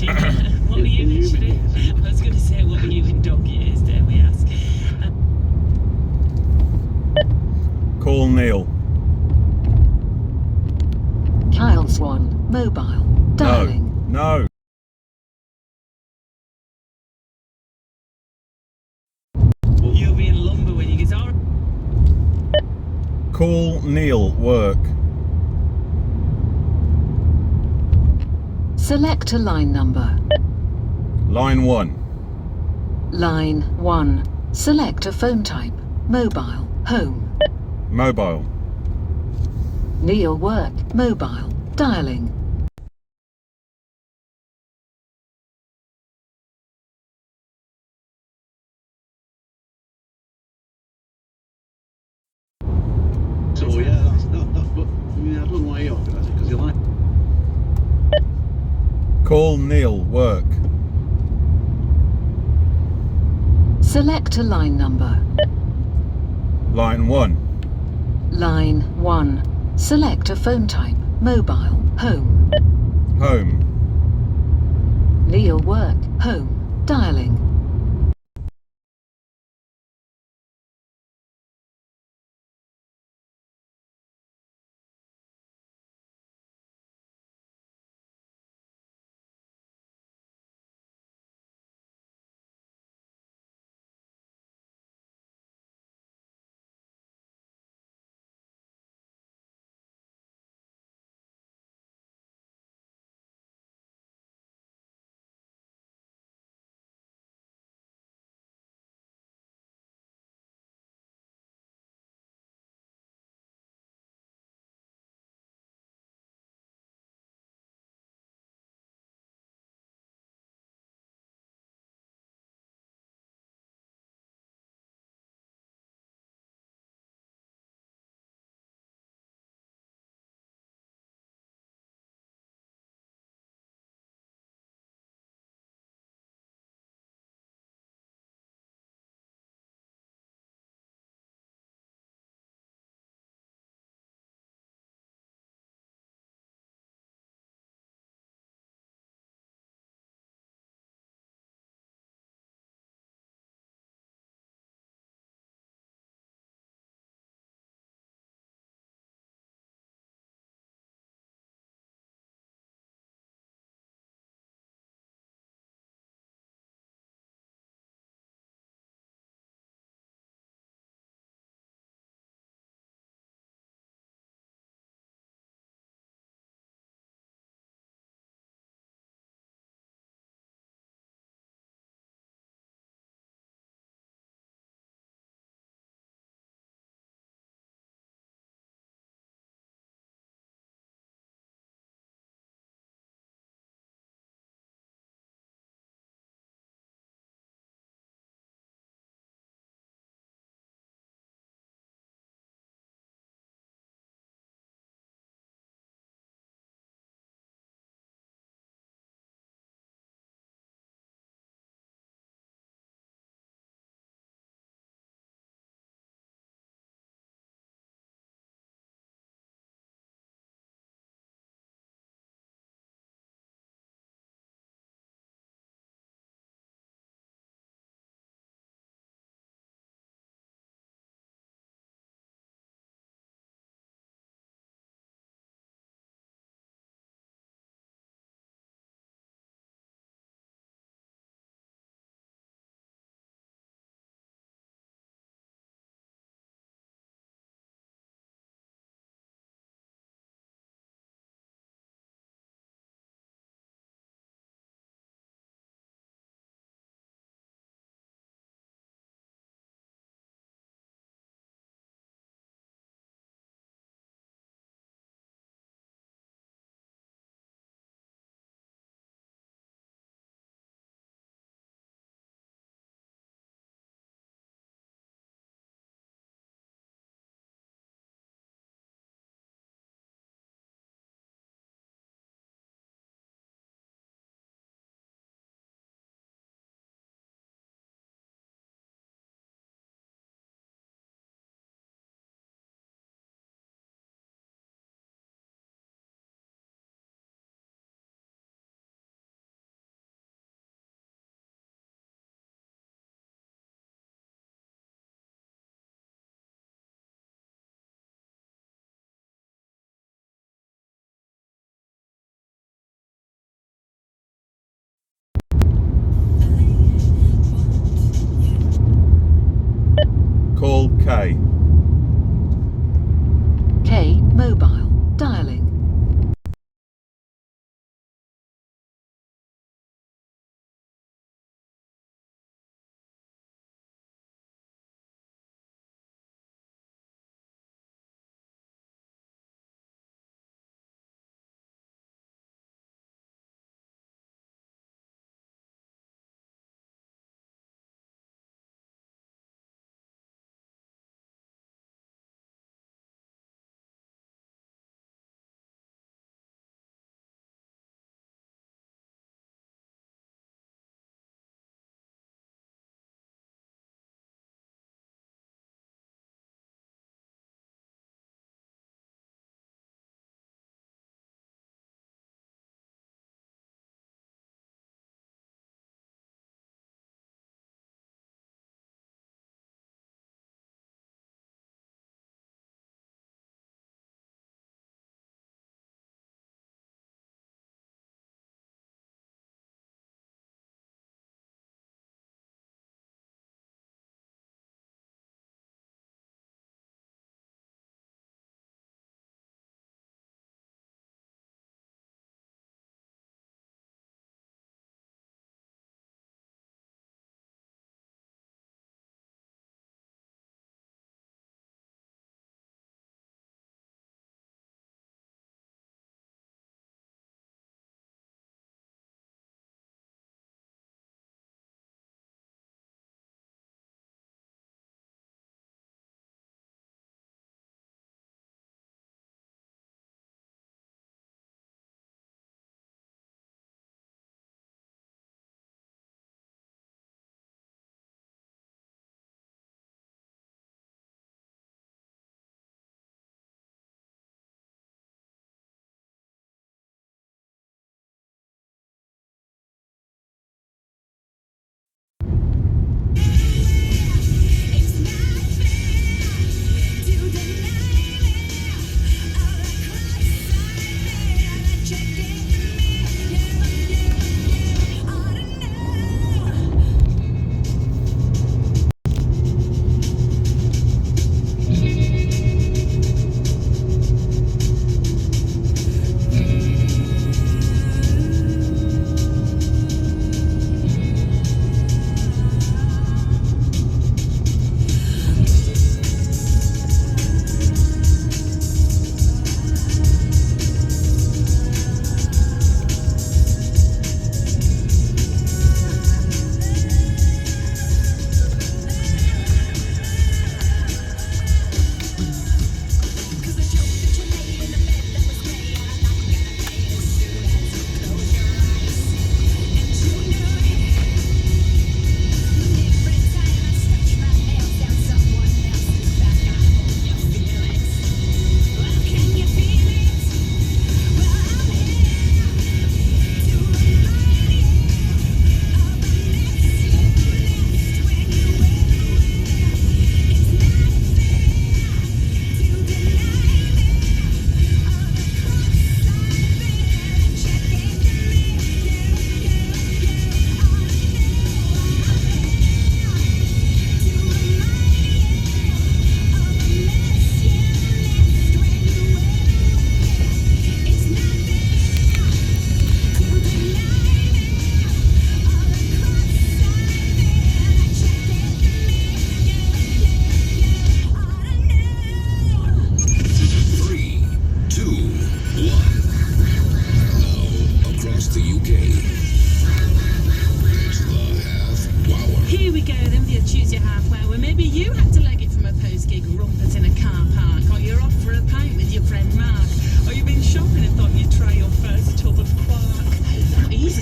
teaching. What were you literally? I was going to say, what were you in dog years, dare we ask? Call Neil. Kyle Swan, mobile, dialing. No. You'll be in lumber when you get on. Call Neil, work. Select a line number. Line 1. Line 1. Select a phone type. Mobile, home. Mobile. Neil Work, mobile, dialing. So yeah, but I mean, I don't know why he offered that because he like. Call Neil, work. Select a line number. Line 1. Line 1. Select a phone type. Mobile, home. Home. Neil Work, home, dialing.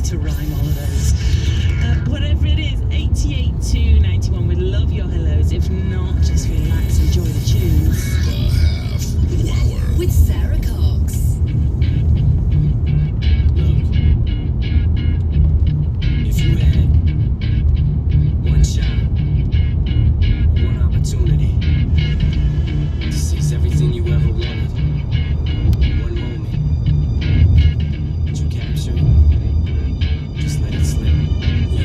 to rhyme all of those. Whatever it is, 88.291. We'd love your hellos. If not, just relax, enjoy the tunes. The half hour. With Sarah Cox. If you had one shot, one opportunity to seize everything you ever wanted in one moment, would you capture it? Just let it slip. Yo,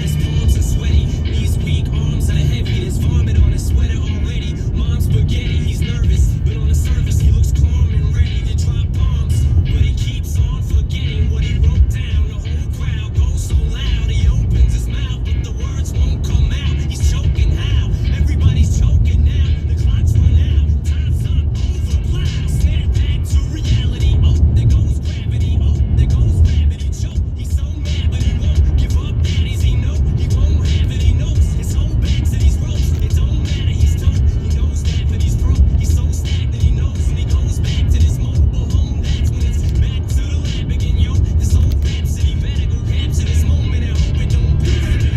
his palms are sweaty, knees weak, arms are heavy. There's vomit on his sweater already. Mom's spaghetti, he's nervous, but on the surface he looks calm and ready to drop bombs. But he keeps on forgetting what he wrote down. The whole crowd goes so loud, he opens his mouth, but the words won't come out. He's choking how? Everybody's choking now. The clock's run out, time's up, over, plow. Snap back to reality. Oh, there goes gravity. Oh, there goes gravity. Choke. He's so mad, but he won't give up. Daddies, he know he won't have it. He knows his whole back to these ropes. It don't matter, he's tough. He knows that, but he's broke. He's so stacked that he knows when he goes back to this mobile home. That's when it's back to the lab again, yo. This whole rhapsody better go capture this moment and hope it don't be.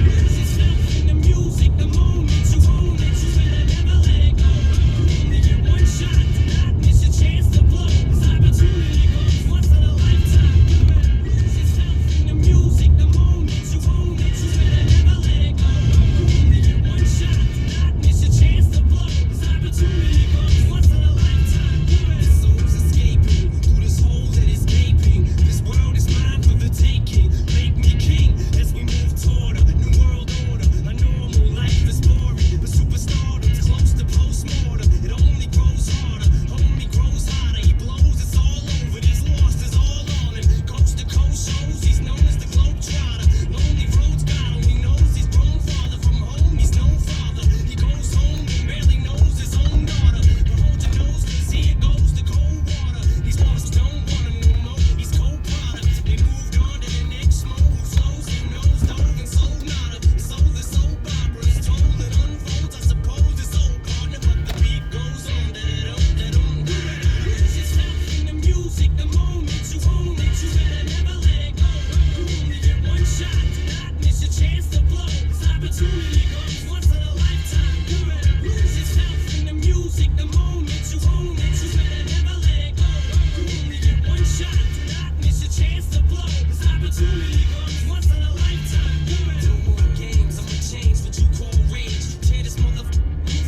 Lose yourself in the music, the moment you own it, you better never let it go. You only get one shot, do not miss your chance to blow. This opportunity comes once in a lifetime. You better lose yourself in the music, the moment you own it, you better never let it go. You only get one shot, do not miss your chance to blow. This opportunity comes once in a lifetime. You better. This soul's escaping through this hole that is gaping. This world is mine for the taking. Make me king as we move toward a new world order. A normal life is boring, but superstardom's close to postmortem. It only grows harder, homie grows hotter. He blows, it's all over. These lost is all on him. Coast to coast shows, he's known as the globetrotter. Lonely roads got him, he knows he's grown farther from home. He's no father. He goes home and barely knows his own daughter. But hold your nose, 'cause here goes the cold water. These lost don't want him no more. He's cold product. They moved on to the next mo who flows, who knows, dove and sold nada. Sold the soap opera, it's told it unfolds. I suppose it's old partner, but the beat goes on. Da-da-dum. You better lose yourself in the music, the moment you own it, you better never let it go. You only get one shot, do not miss your chance to blow. This opportunity comes once in a lifetime. You better lose yourself in the music, the moment you own it, you better never let it go. You only get one shot, do not miss your chance to blow. This opportunity comes once in a lifetime. You better. No more games, I'ma change what you call rage. Tear this motherfucker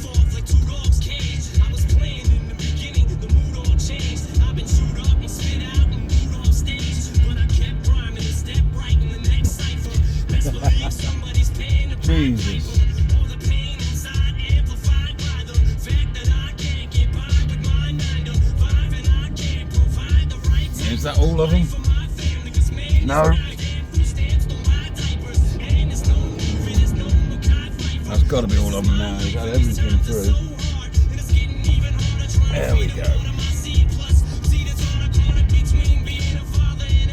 off like two dogs' cage. I was playing in the beginning, the mood all changed. I've been chewed up and spit out and moved off stage, but I kept rhyming and stepped right in the next cipher. Best believe somebody's paying the price. Jesus. All the pain inside amplified by the fact that I can't get by with my 9 to 5 and I can't provide the right time Is that all of them? for my family. 'Cause man, No. it's not a who stands on my diapers, and it's no movie, there's no Mackay Pfeiffer. That's got to be all of them now. Is that everything through? So hard, and it's getting even harder trying There to we feed go. them all